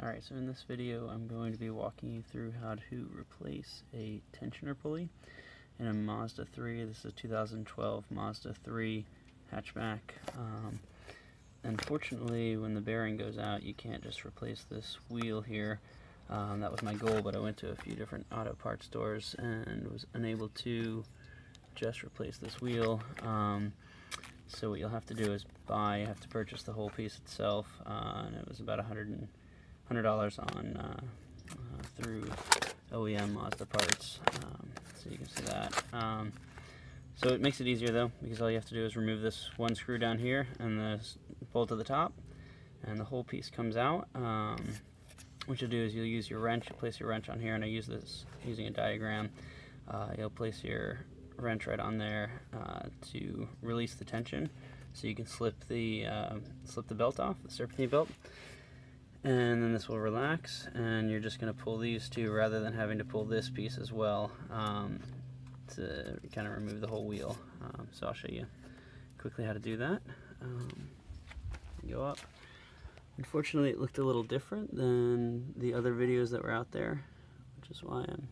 Alright, so in this video I'm going to be walking you through how to replace a tensioner pulley in a Mazda 3. This is a 2012 Mazda 3 hatchback. Unfortunately, when the bearing goes out, you can't just replace this wheel here. That was my goal, but I went to a few different auto parts stores and was unable to just replace this wheel. So what you'll have to do is you have to purchase the whole piece itself, and it was about $100 on through OEM Mazda parts, so you can see that. So it makes it easier though, because all you have to do is remove this one screw down here and the bolt at the top, and the whole piece comes out. What you'll do is you'll use your wrench, you place your wrench on here, and I use this using a diagram. You'll place your wrench right on there to release the tension, so you can slip the belt off, the serpentine belt, and then this will relax, and you're just going to pull these two rather than having to pull this piece as well to kind of remove the whole wheel. So I'll show you quickly how to do that. Go up. Unfortunately, it looked a little different than the other videos that were out there, which is why I'm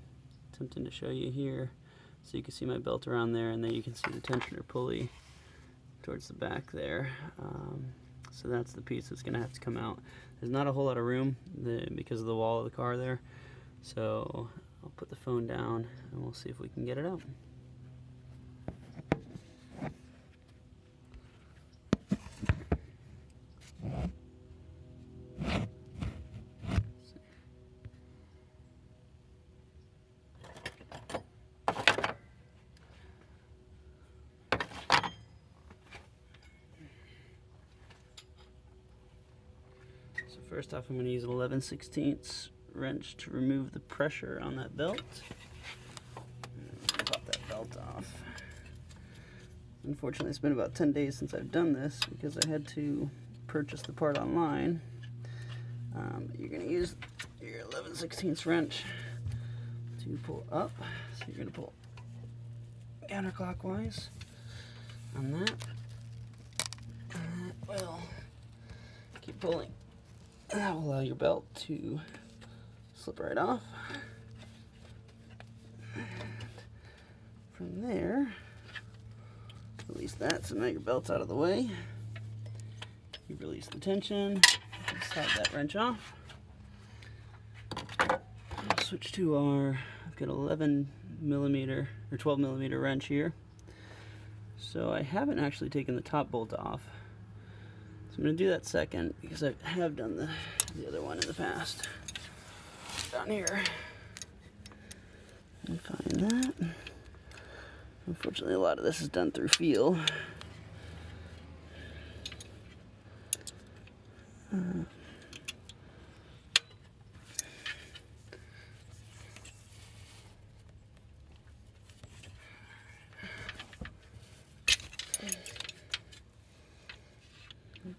attempting to show you here. So you can see my belt around there, and then you can see the tensioner pulley towards the back there. So that's the piece that's going to have to come out. There's not a whole lot of room because of the wall of the car there. So I'll put the phone down and we'll see if we can get it out. First off, I'm going to use an 11/16 wrench to remove the pressure on that belt. Pop that belt off. Unfortunately, it's been about 10 days since I've done this because I had to purchase the part online. You're going to use your 11/16 wrench to pull up. So you're going to pull counterclockwise on that. And that will keep pulling. That will allow your belt to slip right off. And from there, release that, so now your belt's out of the way. You release the tension, slide that wrench off. I'll switch to I've got 11mm or 12mm wrench here. So I haven't actually taken the top bolt off. I'm going to do that second because I have done the other one in the past. Down here. And find that. Unfortunately, a lot of this is done through feel.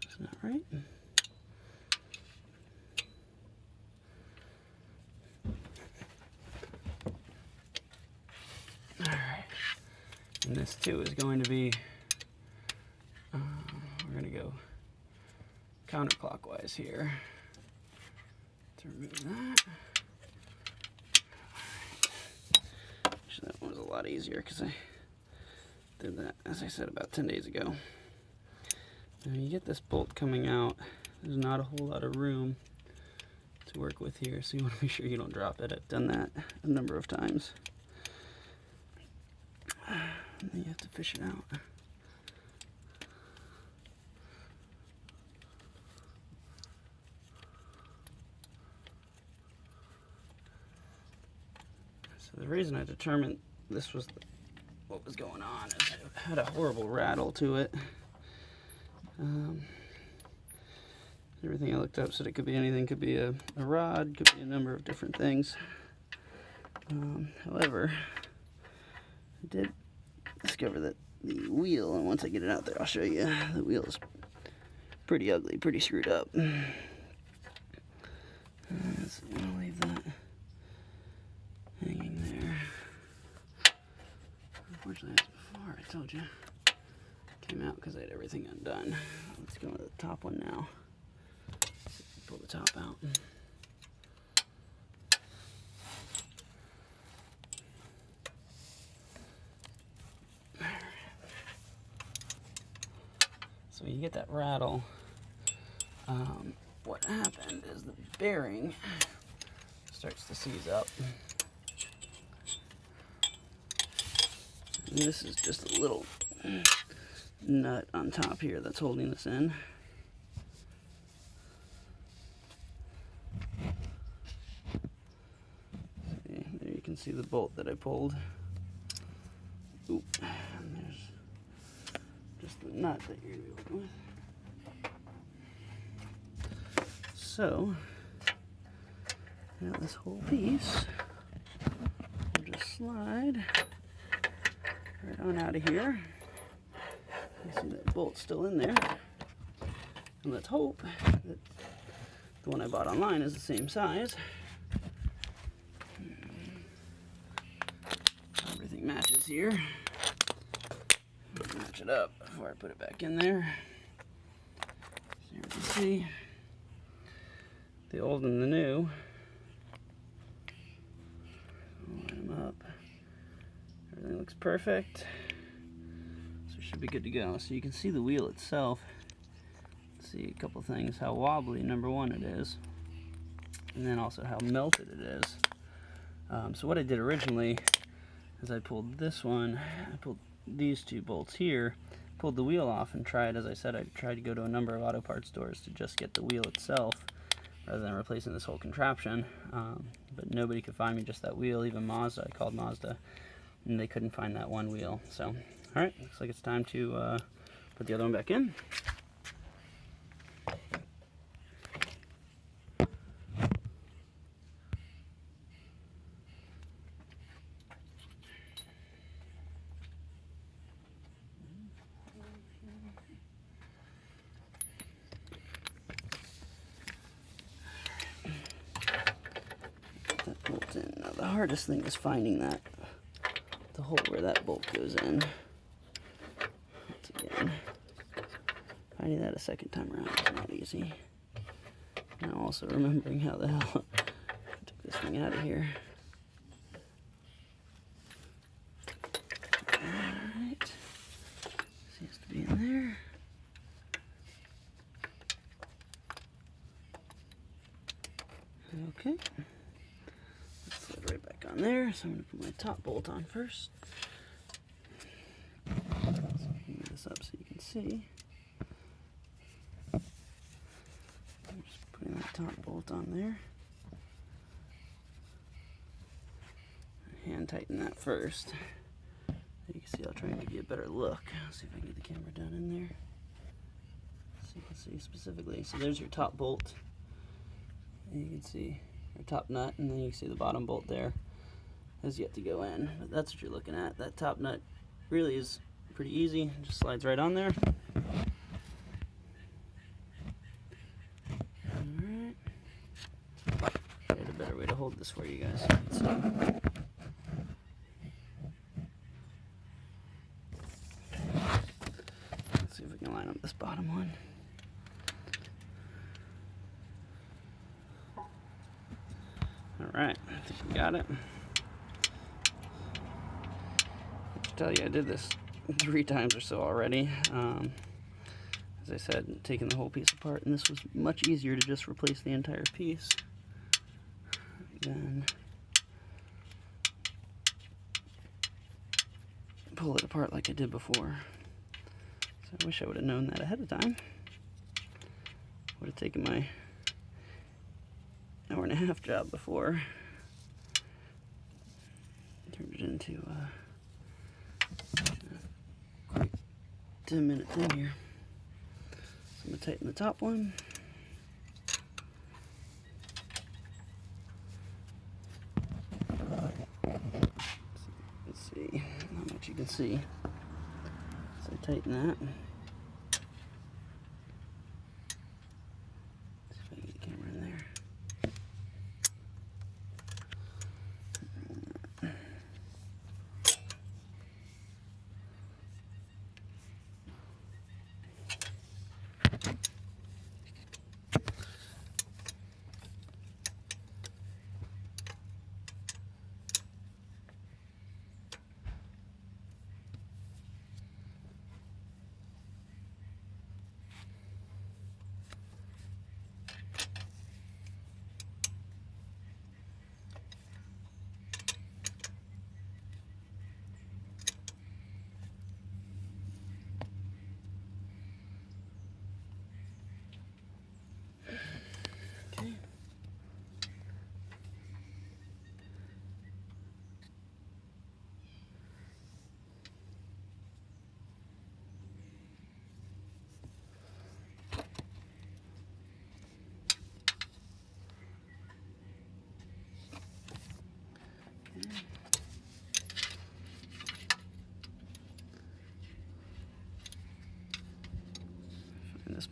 That's not right. Alright. And this too is going to be, we're going to go counterclockwise here to remove that. Actually, that one was a lot easier because I did that, as I said, about 10 days ago. Now you get this bolt coming out, there's not a whole lot of room to work with here, so you want to be sure you don't drop it. I've done that a number of times. And then you have to fish it out. So the reason I determined this was what was going on is it had a horrible rattle to it. Everything I looked up said it could be anything. Could be a rod, could be a number of different things. However, I did discover that the wheel, and once I get it out there I'll show you, the wheel is pretty ugly, pretty screwed up. So I'm going to leave that hanging there. Unfortunately, as before I told you, came out because I had everything undone. Let's go to the top one now. Pull the top out. So you get that rattle. What happened is the bearing starts to seize up. And this is just a little nut on top here that's holding this in. See, there you can see the bolt that I pulled. Oop, and there's just the nut that you're going to be working with. So, now this whole piece will just slide right on out of here. You see that bolt's still in there. And let's hope that the one I bought online is the same size. Everything matches here. Match it up before I put it back in there. So here you can see the old and the new. Line them up. Everything looks perfect. So it should be good to go. So you can see the wheel itself. See a couple things. How wobbly, number one, it is. And then also how melted it is. So what I did originally is I pulled this one. I pulled these two bolts here. Pulled the wheel off and tried, as I said, I tried to go to a number of auto parts stores to just get the wheel itself, rather than replacing this whole contraption. But nobody could find me just that wheel, even Mazda. I called Mazda and they couldn't find that one wheel. So, alright, looks like it's time to put the other one back in. That bolt in. Now the hardest thing is finding the hole where that bolt goes in. Once again, finding that a second time around is not easy. Now also remembering how the hell I took this thing out of here. Alright, seems to be in there. Okay. Right back on there, so I'm going to put my top bolt on first. So move this up so you can see. I'm just putting that top bolt on there. Hand tighten that first. You can see I'll try and give you a better look. See if I can get the camera down in there. So you can see specifically. So there's your top bolt. And you can see your top nut, and then you can see the bottom bolt there has yet to go in, but that's what you're looking at. That top nut really is pretty easy, it just slides right on there. Alright, I had a better way to hold this for you guys. So, let's see if we can line up this bottom one. Alright, I think we got it. I tell you, I did this 3 times or so already. As I said, taking the whole piece apart, and this was much easier to just replace the entire piece than pull it apart like I did before. So I wish I would have known that ahead of time. Would have taken my hour-and-a-half job before, turned it into quite 10-minute thing here. So I'm going to tighten the top one. Let's see how much you can see. So I tighten that. See if I can get the camera in there.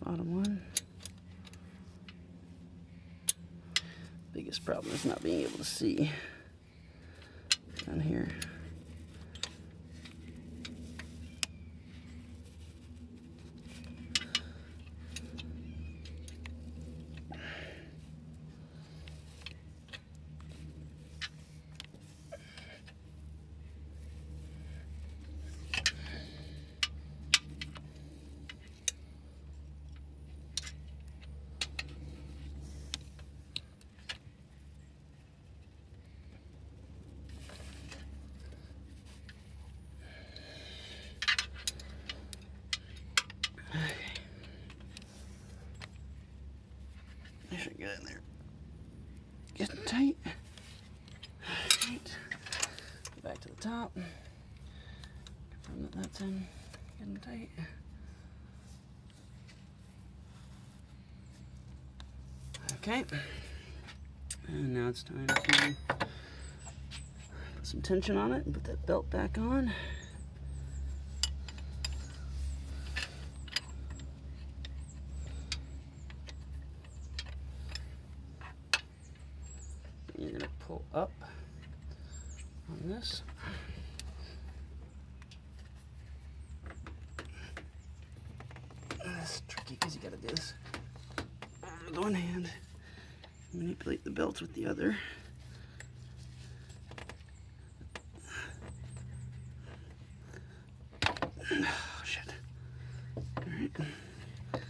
bottom one. Biggest problem is not being able to see down here. I should get in there. Getting tight. Right. Back to the top. Confirm that that's in. Getting tight. Okay. And now it's time to put some tension on it and put that belt back on. You're going to pull up on this. This is tricky because you got to do this with one hand, manipulate the belt with the other. Oh, shit. Alright. Oh,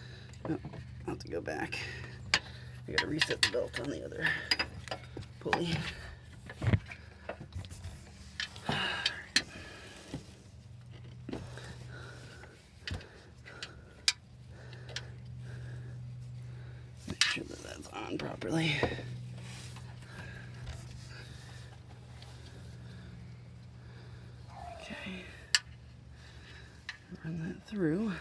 I'll have to go back. I got to reset the belt on the other pulley. Make sure that that's on properly. Okay. Run that through.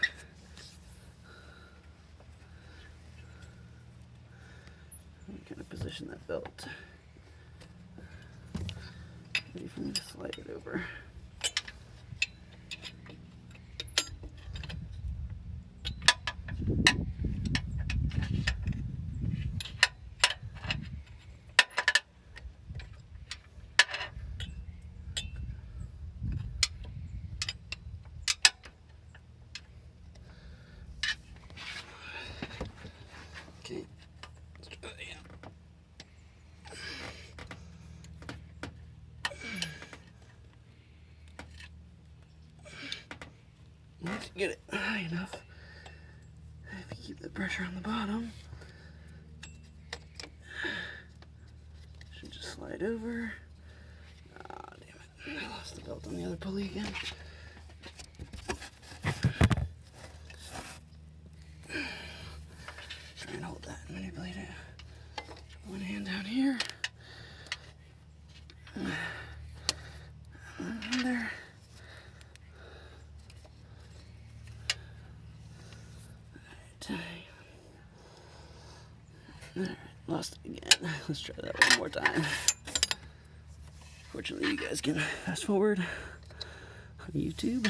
I'm going to position that belt. Ready for me to slide it over. Okay, let's try that again. Let's get it high enough. If you keep the pressure on the bottom, should just slide over. Ah, damn it. I lost the belt on the other pulley again. Try and hold that and manipulate it. One hand down here. Another. Alright, lost it again. Let's try that one more time. Fortunately, you guys can fast forward on YouTube.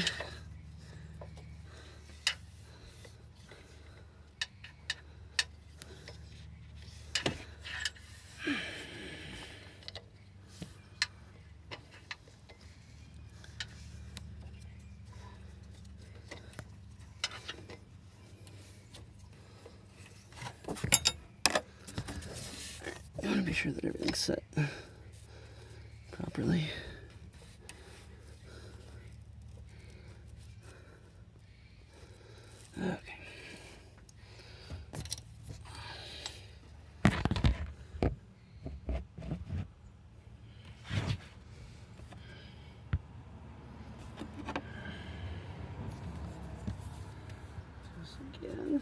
I want to be sure that everything's set properly. Okay. This again.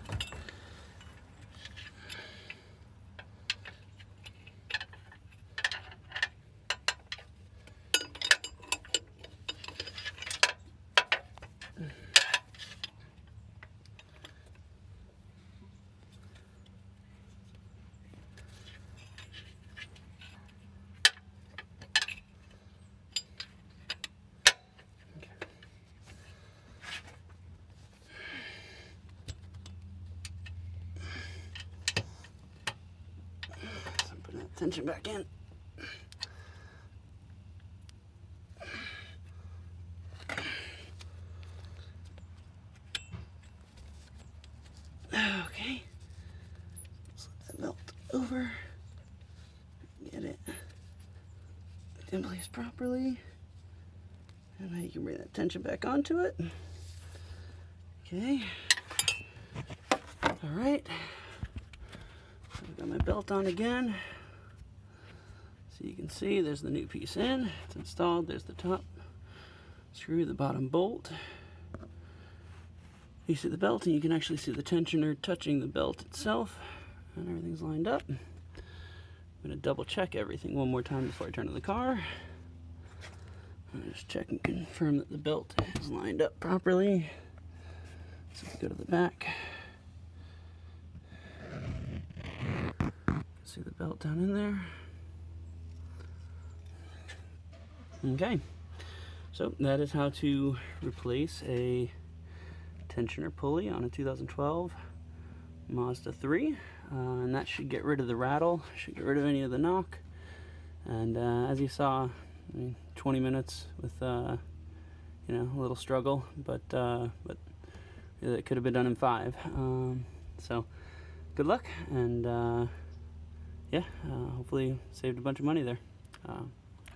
tension back in. Okay, slip that belt over, get it in place properly, and now you can bring that tension back onto it. Okay, all right, so I've got my belt on again. So you can see there's the new piece in, it's installed, there's the top screw, the bottom bolt. You see the belt and you can actually see the tensioner touching the belt itself, and everything's lined up. I'm going to double check everything one more time before I turn to the car. I'll just check and confirm that the belt is lined up properly. So we go to the back. See the belt down in there. Okay, so that is how to replace a tensioner pulley on a 2012 Mazda 3, and that should get rid of the rattle, should get rid of any of the knock, and as you saw, I mean, 20 minutes with you know, a little struggle, but it could have been done in 5. So good luck, and yeah, hopefully saved a bunch of money there. All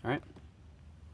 right.